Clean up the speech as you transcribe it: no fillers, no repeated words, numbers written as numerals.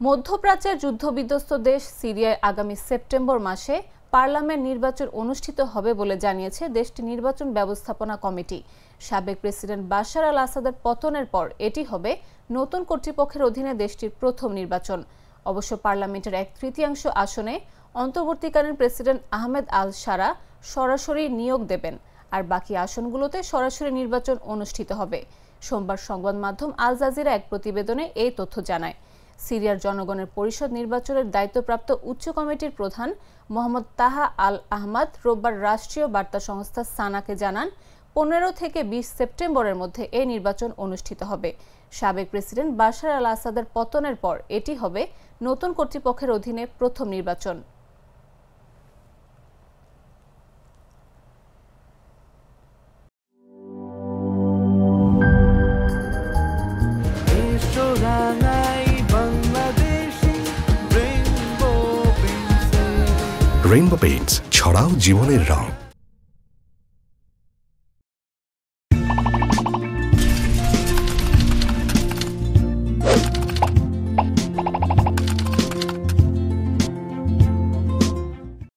মধ্যপ্রাচ্যের যুদ্ধবিধ্বস্ত দেশ সিরিয়ায় আগামী সেপ্টেম্বর মাসে পার্লামেন্ট নির্বাচন অনুষ্ঠিত হবে বলে জানিয়েছে দেশটির নির্বাচন ব্যবস্থাপনা কমিটি। সাবেক প্রেসিডেন্ট বাশার আল আসাদের পতনের পর এটি হবে নতুন কর্তৃপক্ষের অধীনে দেশটির প্রথম নির্বাচন। অবশ্য পার্লামেন্টের 1/3 আসনে অন্তর্বর্তীকালীন প্রেসিডেন্ট আহমেদ আল শারা সরাসরি নিয়োগ দেবেন, আর বাকি আসনগুলোতে সরাসরি নির্বাচন অনুষ্ঠিত হবে। সোমবার সংবাদ মাধ্যম আল জাজিরা এক প্রতিবেদনে এই তথ্য জানায়। সিরিয়ার জনগণের পরিষদ নির্বাচনের দায়িত্বপ্রাপ্ত উচ্চ কমিটির প্রধান মোহাম্মদ তাহা আল আহমদ রোববার রাষ্ট্রীয় বার্তা সংস্থা সানাকে জানান, 15 থেকে 20 সেপ্টেম্বরের মধ্যে এই নির্বাচন অনুষ্ঠিত হবে। সাবেক প্রেসিডেন্ট বাশার আল আসাদের পতনের পর এটি হবে নতুন কর্তৃপক্ষের অধীনে প্রথম নির্বাচন। রেইনবো পেইন্টস, ছড়াও জীবনের রং।